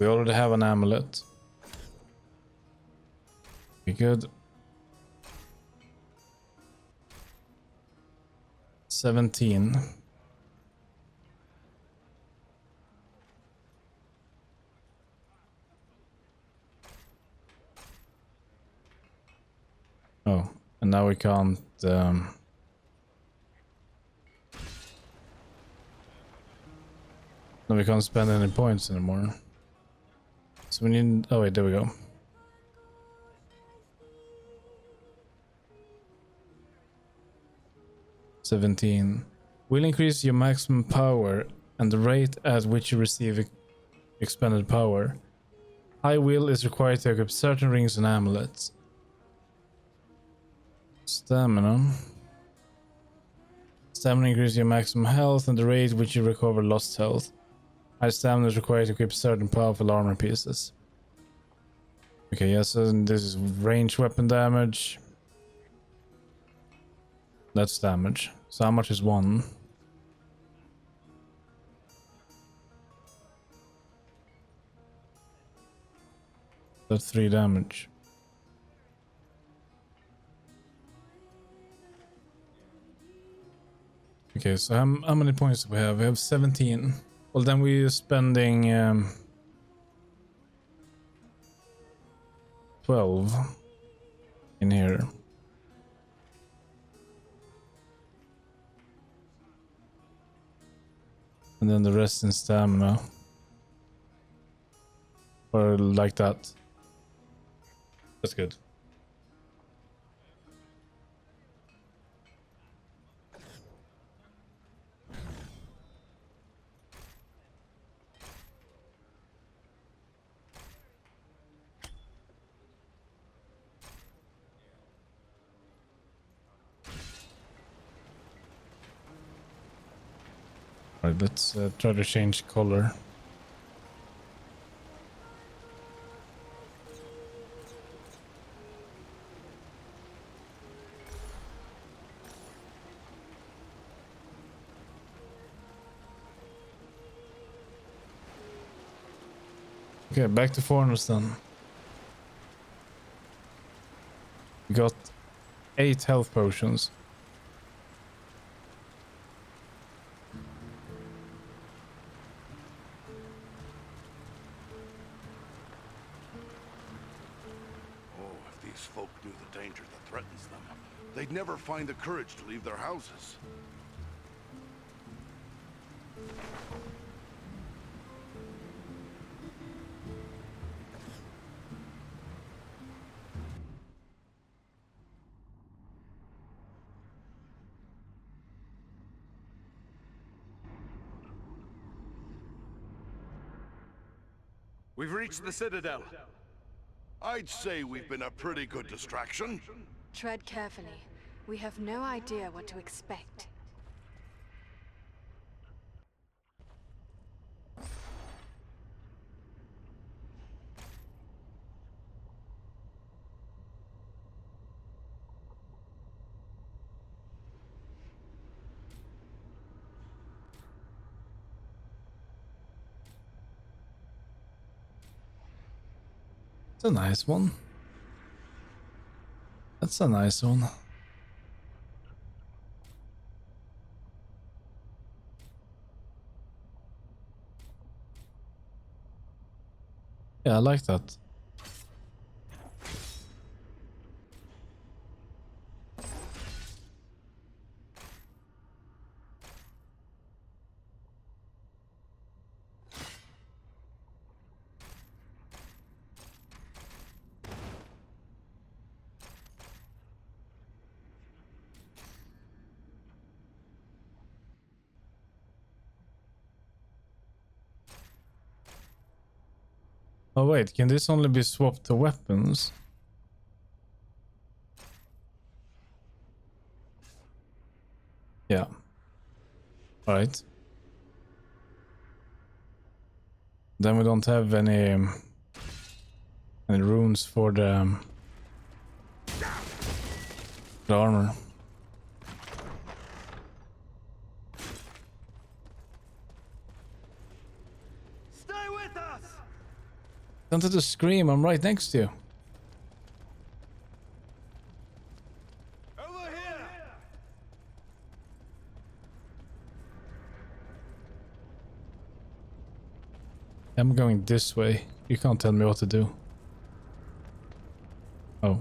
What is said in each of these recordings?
We already have an amulet. We good. 17. Oh, and now we can't. No, we can't spend any points anymore. So we need. Oh wait, there we go. $17 will increase your maximum power and the rate at which you receive expended power. High will is required to equip certain rings and amulets. Stamina. Stamina increases your maximum health and the rate at which you recover lost health. High stamina is required to equip certain powerful armor pieces. Okay, yes, so this is range weapon damage. That's damage. So how much is one? That's 3 damage. Okay, so how many points do we have? We have 17. Well, then we're spending 12 in here. And then the rest in stamina. Or like that. That's good. Alright, let's try to change color. Okay, back to foreigners then. We got 8 health potions. Folk knew the danger that threatens them, they'd never find the courage to leave their houses. We've reached the Citadel. I'd say we've been a pretty good distraction. Tread carefully. We have no idea what to expect. That's a nice one. That's a nice one. Yeah, I like that. Oh wait, can this only be swapped to weapons? Yeah. Right. Then we don't have any runes for the armor. Stay with us! Don't have to scream, I'm right next to you. Over here! I'm going this way. You can't tell me what to do. Oh.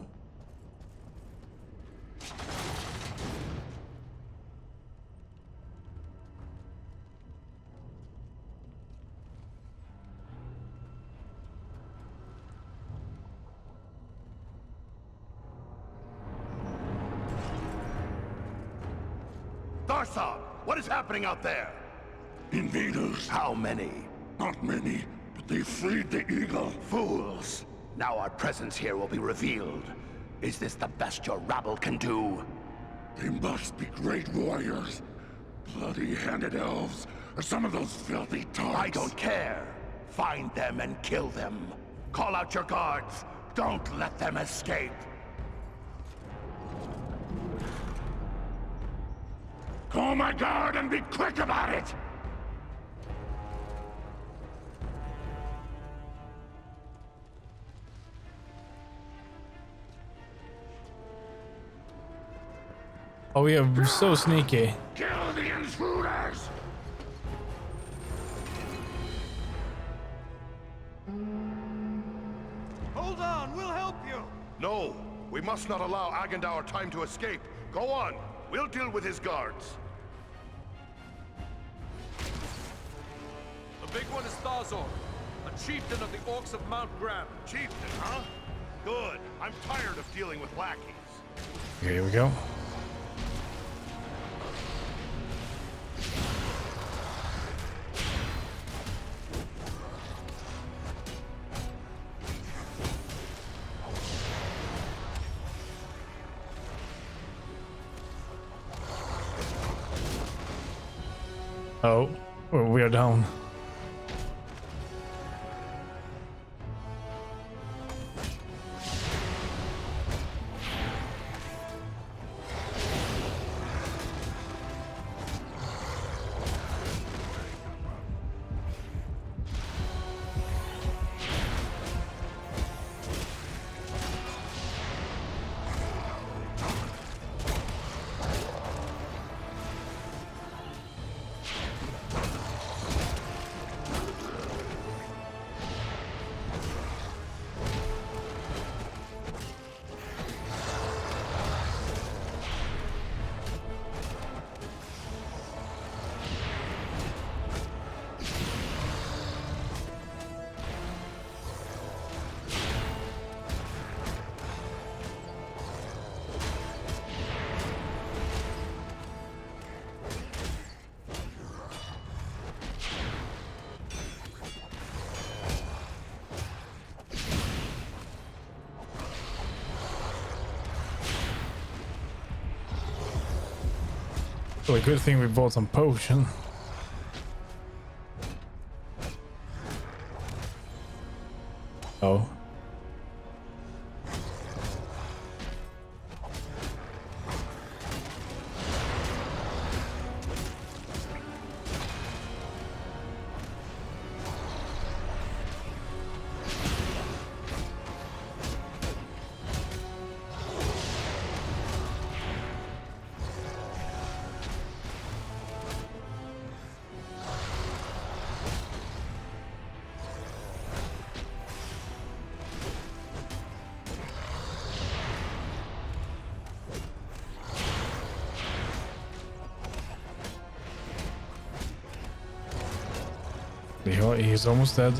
Darthog, what is happening out there? Invaders. How many? Not many, but they freed the eagle. Fools! Now our presence here will be revealed. Is this the best your rabble can do? They must be great warriors. Bloody-handed elves, or some of those filthy tarts. I don't care. Find them and kill them. Call out your guards. Don't let them escape. Call my guard and be quick about it! Oh yeah, we're so sneaky. Kill the intruders! Hold on, we'll help you! No, we must not allow Agendaur time to escape. Go on. We'll deal with his guards. The big one is Thazor, a chieftain of the Orcs of Mount Graham. Chieftain, huh? Good. I'm tired of dealing with lackeys. Okay, here we go. Oh, we are down. Well, a good thing we bought some potion. Oh. He's almost dead.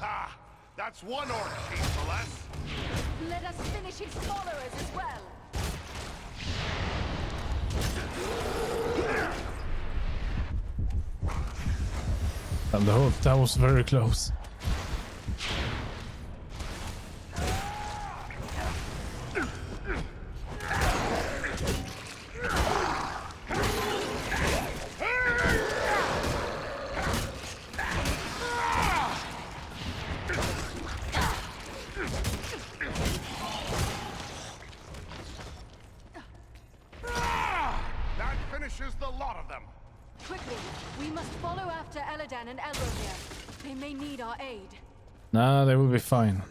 Ha! That's one orc chief, less. Let us finish his followers as well. And that was very close. Eladan and Elrohir. They may need our aid. Nah, they will be fine.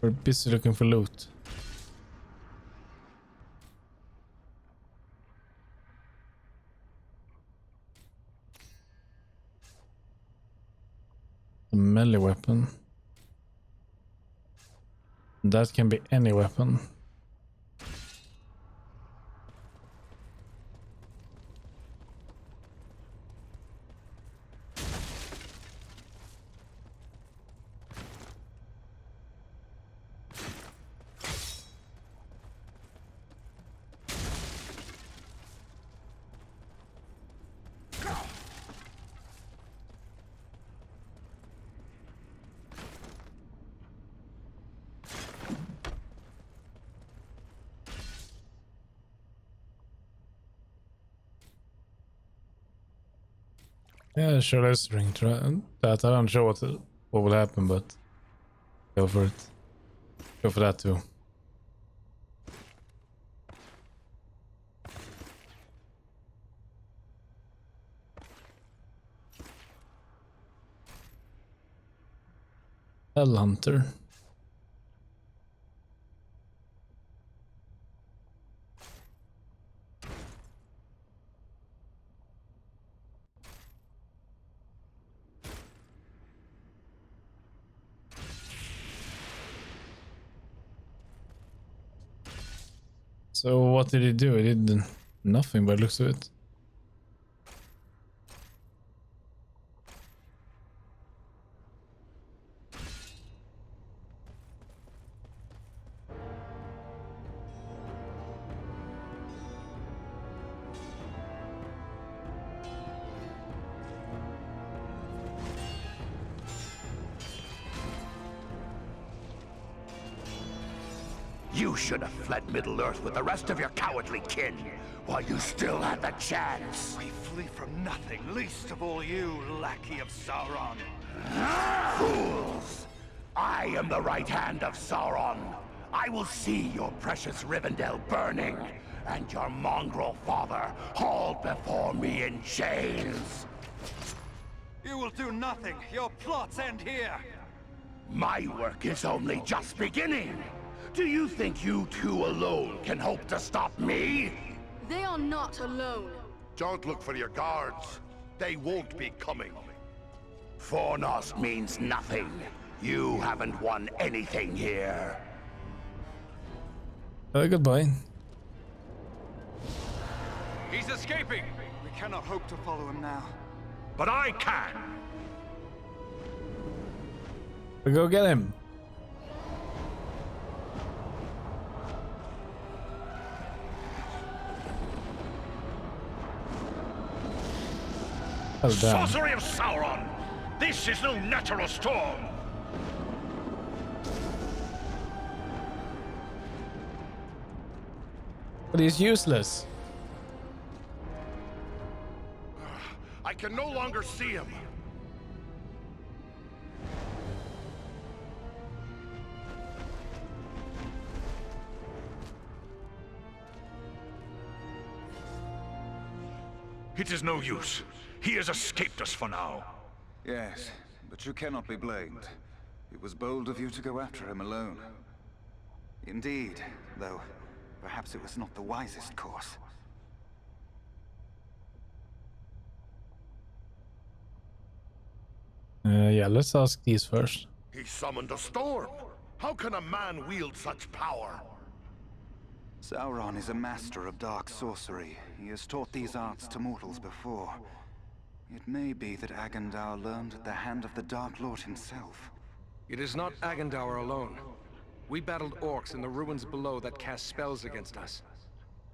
We're busy looking for loot. A melee weapon. That can be any weapon. Yeah, sure, let's ring that. I'm not sure what will happen, but go for it. Go for that too. Hell Hunter. So what did he do? He did nothing by the looks of it. You should have fled Middle-earth with the rest of your cowardly kin, while you still had the chance. We flee from nothing, least of all you, lackey of Sauron. Fools! I am the right hand of Sauron. I will see your precious Rivendell burning, and your mongrel father hauled before me in chains. You will do nothing. Your plots end here. My work is only just beginning. Do you think you two alone can hope to stop me? They are not alone. Don't look for your guards. They won't be coming. Fornost means nothing. You haven't won anything here. Goodbye. He's escaping. We cannot hope to follow him now. But I can. We go get him. Oh, damn. Sorcery of Sauron! This is no natural storm! But he's useless. I can no longer see him. It is no use. He has escaped us for now. Yes, but you cannot be blamed. It was bold of you to go after him alone. Indeed, though perhaps it was not the wisest course. Yeah, let's ask these first. He summoned a storm. How can a man wield such power? Sauron is a master of dark sorcery. He has taught these arts to mortals before. It may be that Agandaur learned at the hand of the Dark Lord himself. It is not Agandaur alone. We battled orcs in the ruins below that cast spells against us.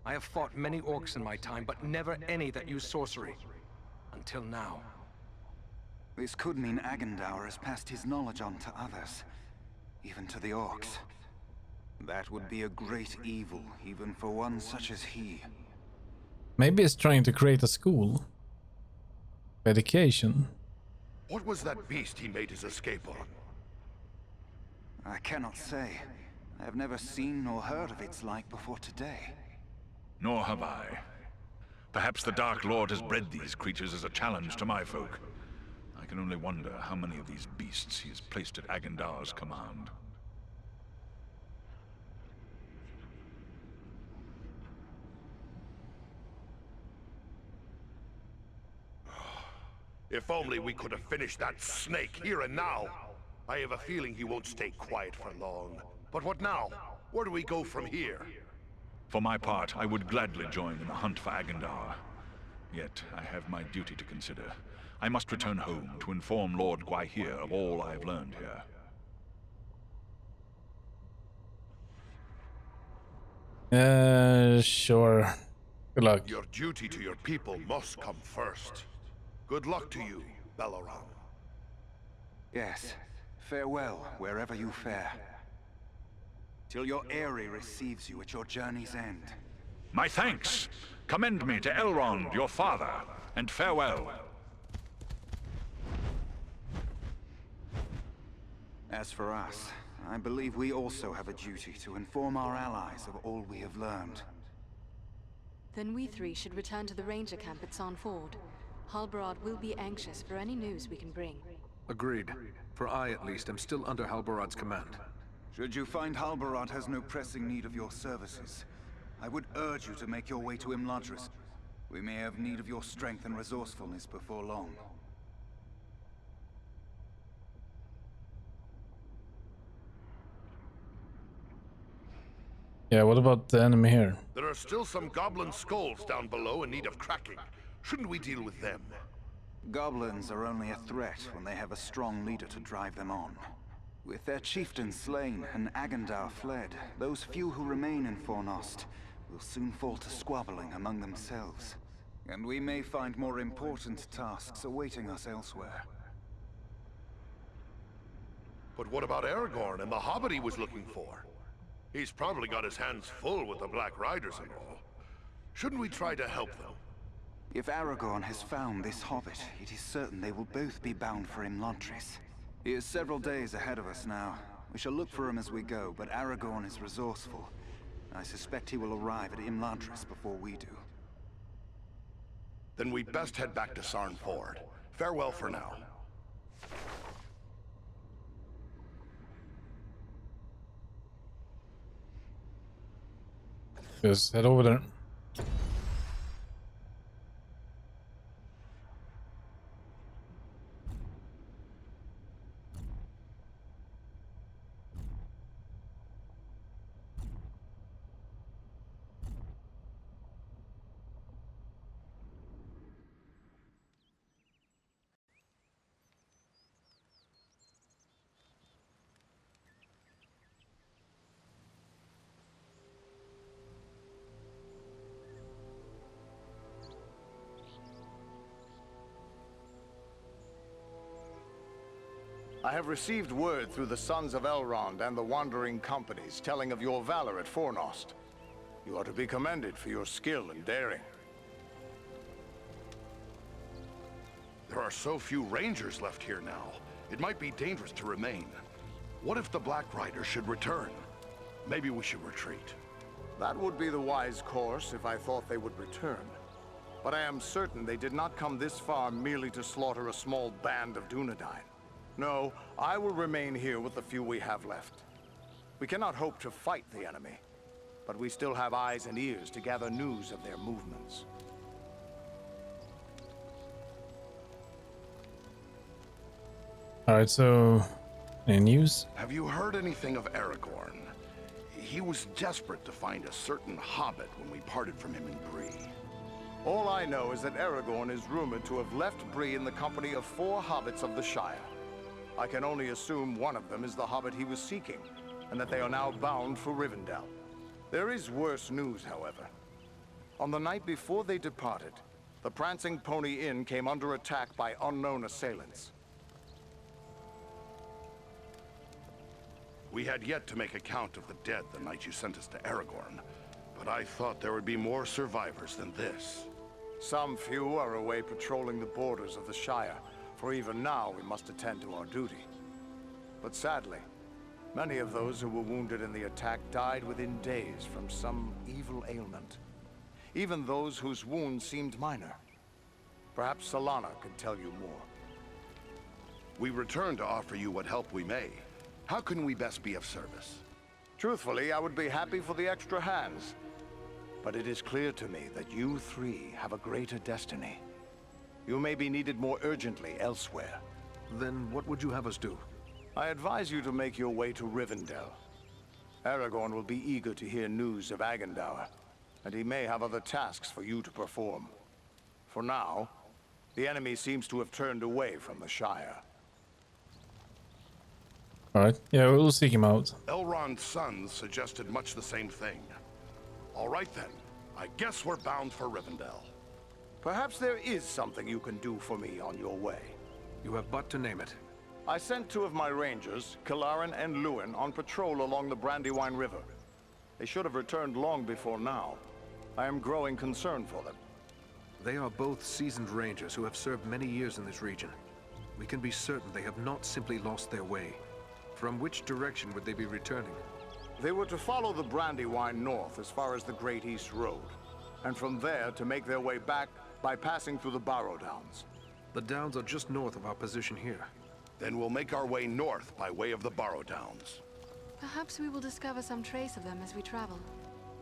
I have fought many orcs in my time, but never any that use sorcery. Until now. This could mean Agandaur has passed his knowledge on to others. Even to the orcs. That would be a great evil, even for one such as he. Maybe he's trying to create a school. Education. What was that beast he made his escape on? I cannot say. I have never seen nor heard of its like before today. Nor have I. Perhaps the Dark Lord has bred these creatures as a challenge to my folk. I can only wonder how many of these beasts he has placed at Agandar's command. If only we could have finished that snake here and now. I have a feeling he won't stay quiet for long. But what now? Where do we go from here? For my part, I would gladly join in the hunt for Agandar. Yet, I have my duty to consider. I must return home to inform Lord Gwaihir of all I have learned here. Sure. Good luck. Your duty to your people must come first. Good luck to you, Belleran. Yes. Farewell, wherever you fare. Till your Eyrie receives you at your journey's end. My thanks! Commend me to Elrond, your father, and farewell. As for us, I believe we also have a duty to inform our allies of all we have learned. Then we three should return to the ranger camp at Sarn Ford. Halbarad will be anxious for any news we can bring. Agreed. For I, at least, am still under Halbarad's command. Should you find Halbarad has no pressing need of your services, I would urge you to make your way to Imladris. We may have need of your strength and resourcefulness before long. Yeah, what about the enemy here? There are still some goblin skulls down below in need of cracking. Shouldn't we deal with them? Goblins are only a threat when they have a strong leader to drive them on. With their chieftain slain and Agandar fled, those few who remain in Fornost will soon fall to squabbling among themselves. And we may find more important tasks awaiting us elsewhere. But what about Aragorn and the hobbit he was looking for? He's probably got his hands full with the Black Riders and all. Shouldn't we try to help them? If Aragorn has found this hobbit, it is certain they will both be bound for Imladris. He is several days ahead of us now. We shall look for him as we go, but Aragorn is resourceful. I suspect he will arrive at Imladris before we do. Then we'd best head back to Sarn Ford. Farewell for now. Just head over there. I have received word through the Sons of Elrond and the Wandering Companies telling of your valor at Fornost. You are to be commended for your skill and daring. There are so few rangers left here now. It might be dangerous to remain. What if the Black Riders should return? Maybe we should retreat. That would be the wise course if I thought they would return. But I am certain they did not come this far merely to slaughter a small band of Dunedain. No, I will remain here with the few we have left. We cannot hope to fight the enemy, but we still have eyes and ears to gather news of their movements. Alright, so any news? Have you heard anything of Aragorn? He was desperate to find a certain hobbit when we parted from him in Bree. All I know is that Aragorn is rumored to have left Bree in the company of 4 hobbits of the Shire. I can only assume one of them is the hobbit he was seeking, and that they are now bound for Rivendell. There is worse news, however. On the night before they departed, the Prancing Pony Inn came under attack by unknown assailants. We had yet to make account of the dead the night you sent us to Aragorn, but I thought there would be more survivors than this. Some few are away patrolling the borders of the Shire, for even now we must attend to our duty. But sadly, many of those who were wounded in the attack died within days from some evil ailment. even those whose wounds seemed minor. Perhaps Solana could tell you more. We return to offer you what help we may. How can we best be of service? Truthfully, I would be happy for the extra hands. But it is clear to me that you three have a greater destiny. You may be needed more urgently elsewhere. Then what would you have us do? I advise you to make your way to Rivendell. Aragorn will be eager to hear news of Agendour, and he may have other tasks for you to perform. For now, the enemy seems to have turned away from the Shire. Alright, yeah, we'll seek him out. Elrond's sons suggested much the same thing. All right then, I guess we're bound for Rivendell. Perhaps there is something you can do for me on your way. You have but to name it. I sent 2 of my rangers, Kilaran and Luin, on patrol along the Brandywine River. They should have returned long before now. I am growing concerned for them. They are both seasoned rangers who have served many years in this region. We can be certain they have not simply lost their way. From which direction would they be returning? They were to follow the Brandywine north as far as the Great East Road, and from there to make their way back by passing through the Barrow Downs. The Downs are just north of our position here. Then we'll make our way north by way of the Barrow Downs. Perhaps we will discover some trace of them as we travel.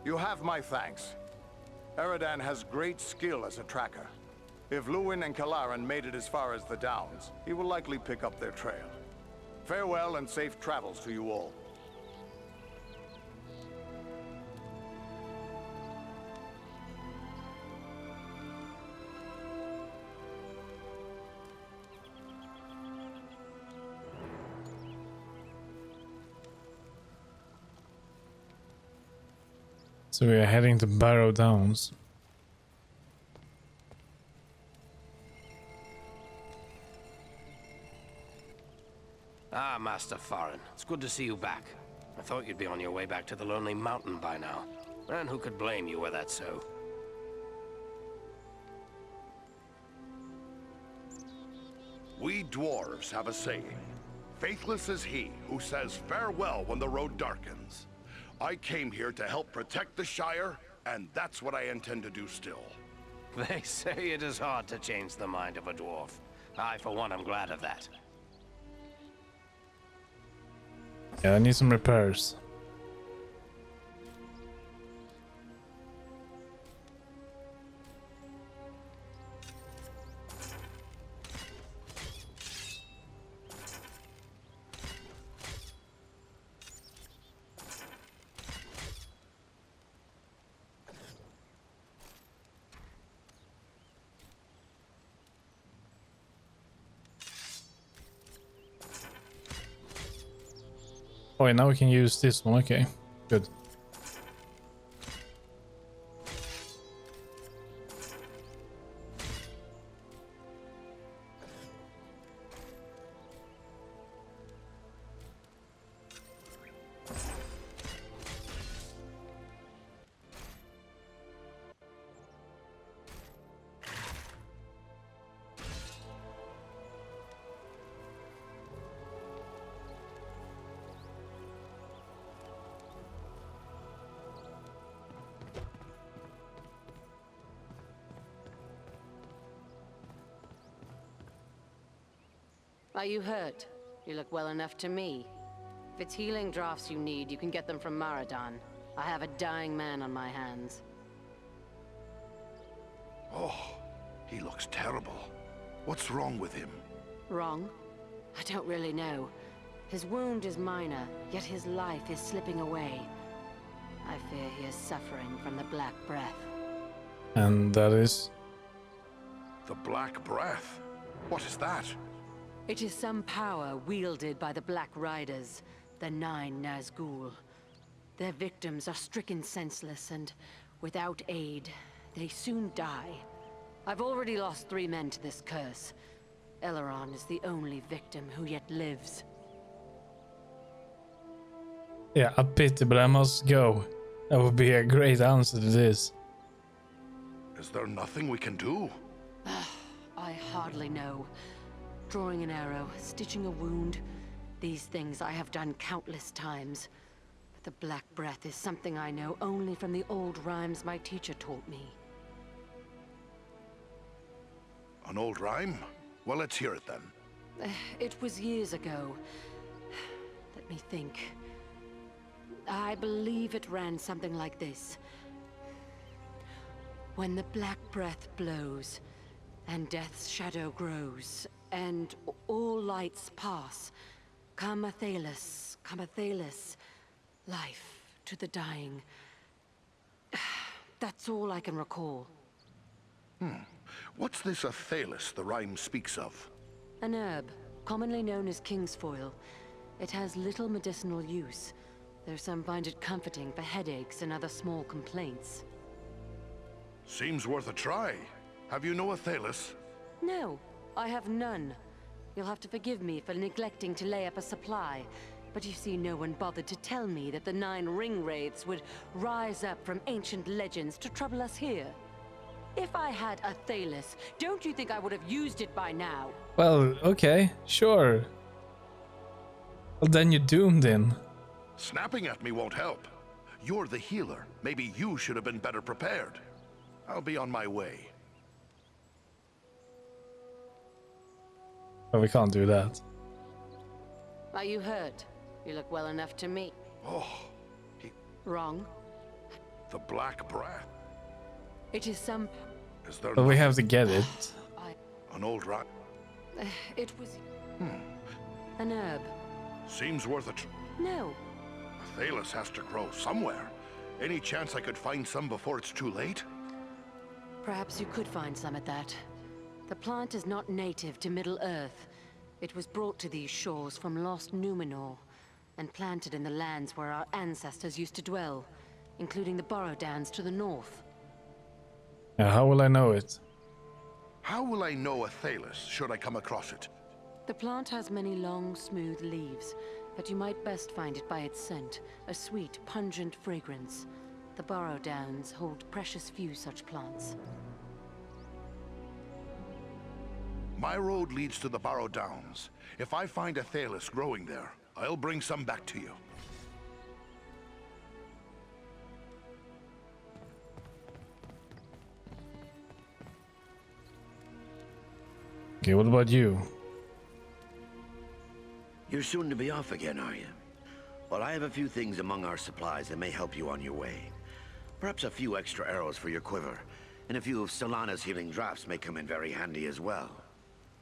You have my thanks. Eradan has great skill as a tracker. If Luin and Kilaran made it as far as the Downs, he will likely pick up their trail. Farewell and safe travels to you all. So we are heading to Barrow Downs. Ah, Master Farin. It's good to see you back. I thought you'd be on your way back to the Lonely Mountain by now. And who could blame you were that so? We dwarves have a saying. Faithless is he who says farewell when the road darkens. I came here to help protect the Shire, and that's what I intend to do still. They say it is hard to change the mind of a dwarf. I, for one, am glad of that. Yeah, I need some repairs. Oh, yeah, now we can use this one. Okay, good. Are you hurt? You look well enough to me. If it's healing draughts you need, you can get them from Maradan. I have a dying man on my hands. Oh, he looks terrible. What's wrong with him? Wrong? I don't really know. His wound is minor, yet his life is slipping away. I fear he is suffering from the Black Breath. And that is... The Black Breath? What is that? It is some power wielded by the Black Riders, the 9 Nazgul. Their victims are stricken senseless, and without aid, they soon die. I've already lost 3 men to this curse. Elrond is the only victim who yet lives. Yeah, a pity, but I must go. That would be a great answer to this. Is there nothing we can do? I hardly know. Drawing an arrow, stitching a wound. These things I have done countless times. But the Black Breath is something I know only from the old rhymes my teacher taught me. An old rhyme? Well, let's hear it then. It was years ago. Let me think. I believe it ran something like this. When the black breath blows, and death's shadow grows, and all lights pass, come Athelas, life to the dying. That's all I can recall. What's this Athelas the rhyme speaks of? An herb, commonly known as kingsfoil. It has little medicinal use, though some find it comforting for headaches and other small complaints. Seems worth a try. Have you no Athelas? No, I have none. You'll have to forgive me for neglecting to lay up a supply. But you see, no one bothered to tell me that the 9 ring wraiths would rise up from ancient legends to trouble us here. If I had Athelas, don't you think I would have used it by now? Well, okay, sure. Well, then you're doomed in. Snapping at me won't help. You're the healer. Maybe you should have been better prepared. I'll be on my way. But we can't do that. Are you hurt? You look well enough to me. Oh, Wrong. the Black Breath. It is some... Is there But we have to get it. an old rhyme? It was... an herb. Seems worth a No. Athelas has to grow somewhere. Any chance I could find some before it's too late? Perhaps you could find some at that. The plant is not native to Middle-earth. It was brought to these shores from lost Numenor, and planted in the lands where our ancestors used to dwell, including the Borrowdowns to the north. Yeah, how will I know it? How will I know Athelas should I come across it? The plant has many long, smooth leaves, but you might best find it by its scent, a sweet, pungent fragrance. The Borrowdowns hold precious few such plants. My road leads to the Barrow Downs. If I find Athelas growing there, I'll bring some back to you. Okay, what about you? You're soon to be off again, are you? Well, I have a few things among our supplies that may help you on your way. Perhaps a few extra arrows for your quiver, and a few of Solana's healing drafts may come in very handy as well.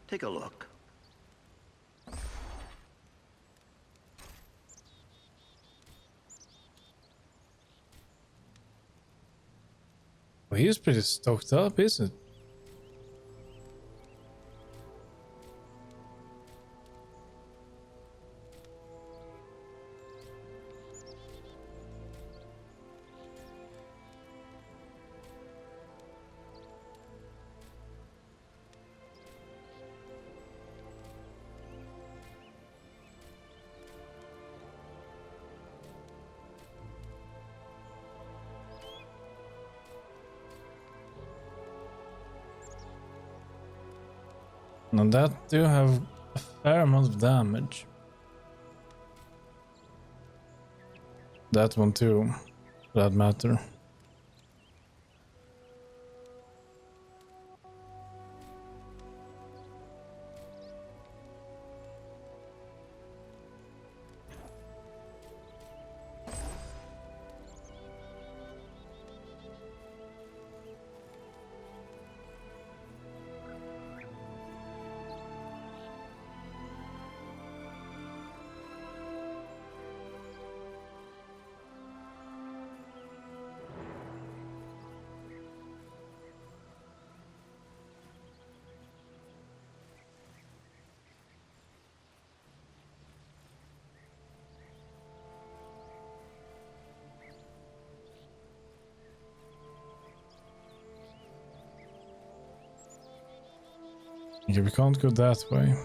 Take a look. Well, he's pretty stoked up, isn't it? Now that do have a fair amount of damage. That one too, for that matter. Okay, we can't go that way.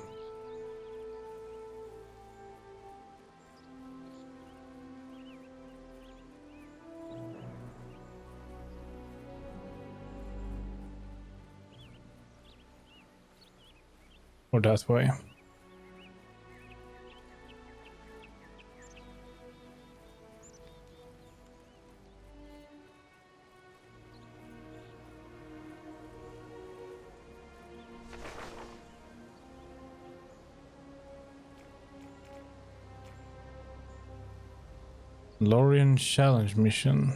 Or that way. Lorien challenge mission.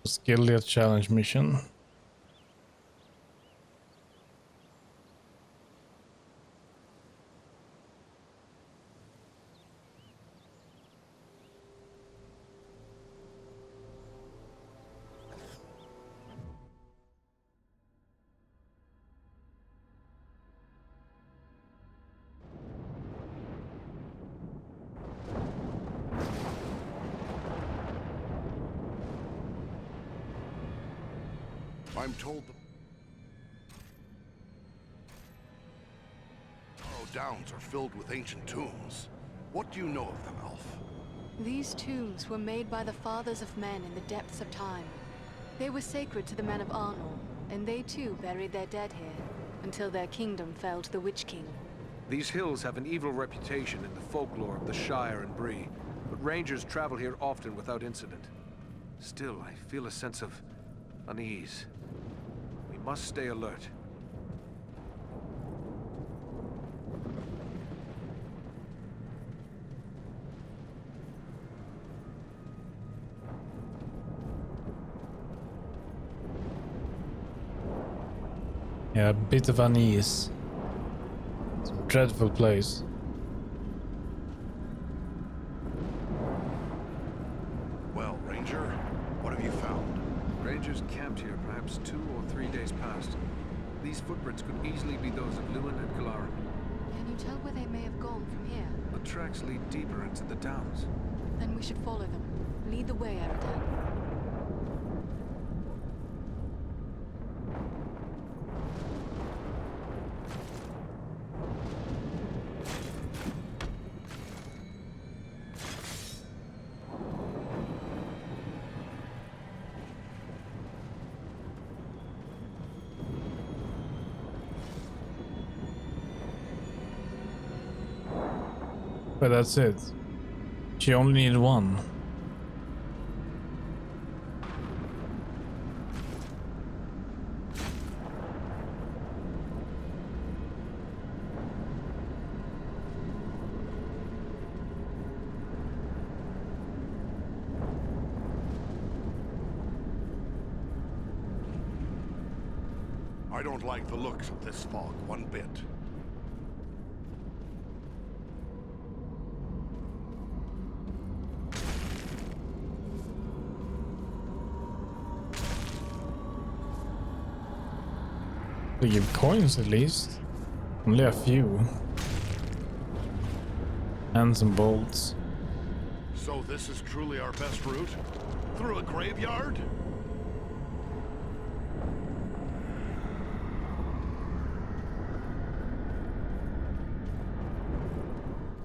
Skillet challenge mission. I'm told the Burrow Downs are filled with ancient tombs. What do you know of them, Elf? These tombs were made by the fathers of men in the depths of time. They were sacred to the men of Arnor, and they too buried their dead here, until their kingdom fell to the Witch King. These hills have an evil reputation in the folklore of the Shire and Bree, but rangers travel here often without incident. Still, I feel a sense of unease. We must stay alert. Yeah, a bit of unease. It's a dreadful place. Well, Ranger, what have you found? Rangers camped here perhaps 2 or 3 days past. These footprints could easily be those of Lewin and Kalaran. Can you tell where they may have gone from here? The tracks lead deeper into the downs. Then we should follow them. Lead the way, Aradan. But that's it. She only needed one. I don't like the looks of this fog one bit. They give coins at least. Only a few. And some bolts. So this is truly our best route? Through a graveyard?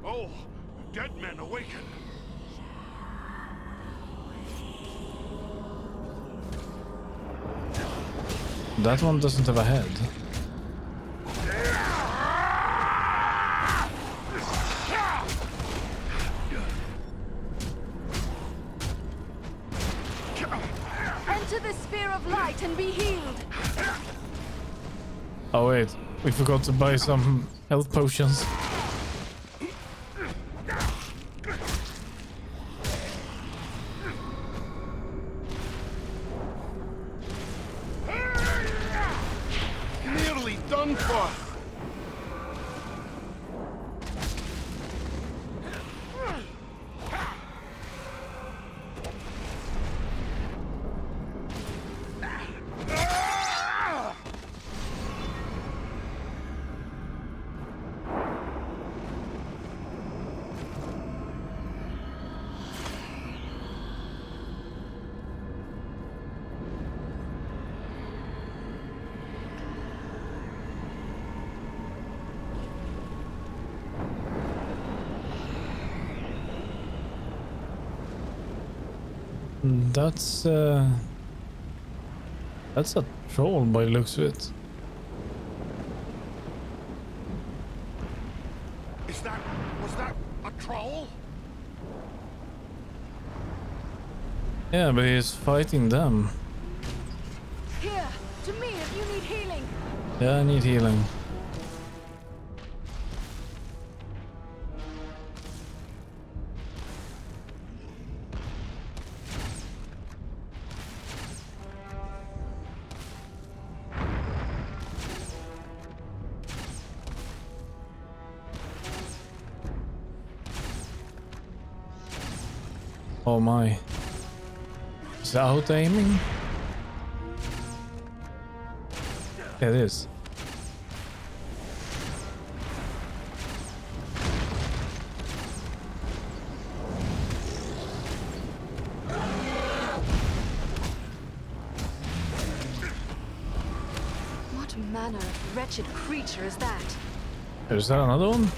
Oh, dead men awaken! That one doesn't have a head. Enter the sphere of light and be healed. Oh wait, we forgot to buy some health potions. Nearly done for! That's a troll by the looks of it. Was that a troll? Yeah, but he's fighting them. Here, to me if you need healing. Yeah, I need healing. Oh my. Is it out aiming? Yeah, it is. What manner of wretched creature is that? Is that another one?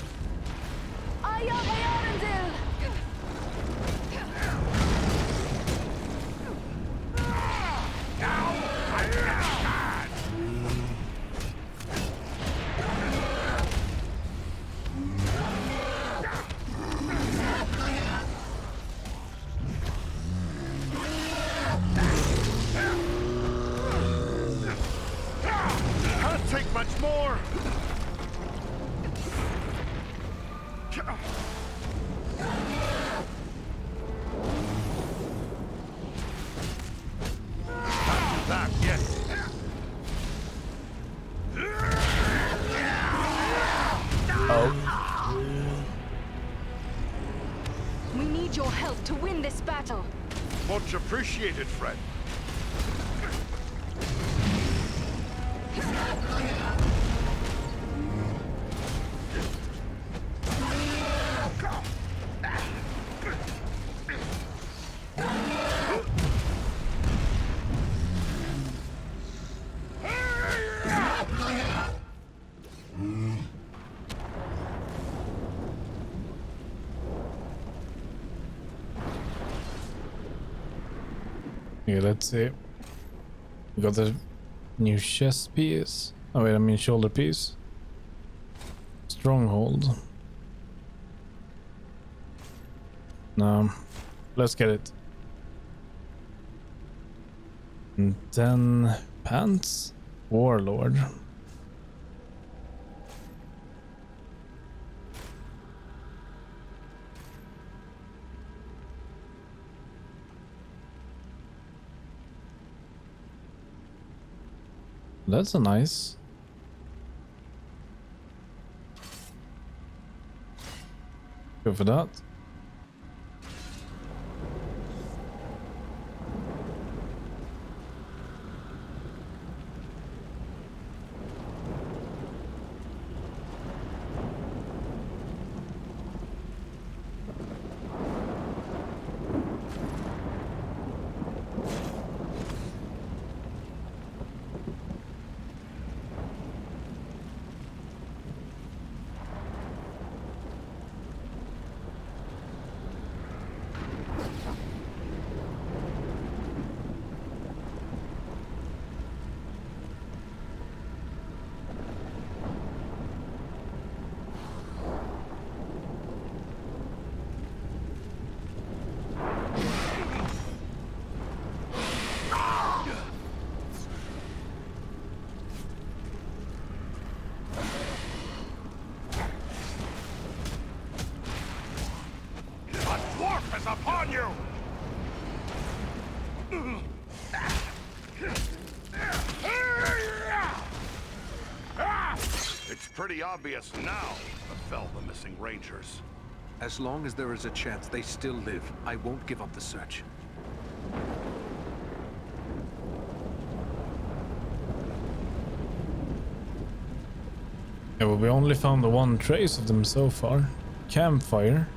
Can't take much more! That, yes. Oh. We need your help to win this battle. Much appreciated, friend. Okay, let's see. We got the new chest piece. Oh wait, I mean shoulder piece. Stronghold. No, let's get it. And then pants. Warlord. That's a nice. Go for that. Upon you! It's pretty obvious now to fell the missing rangers. As long as there is a chance they still live, I won't give up the search. Yeah, well, we only found the one trace of them so far. Campfire.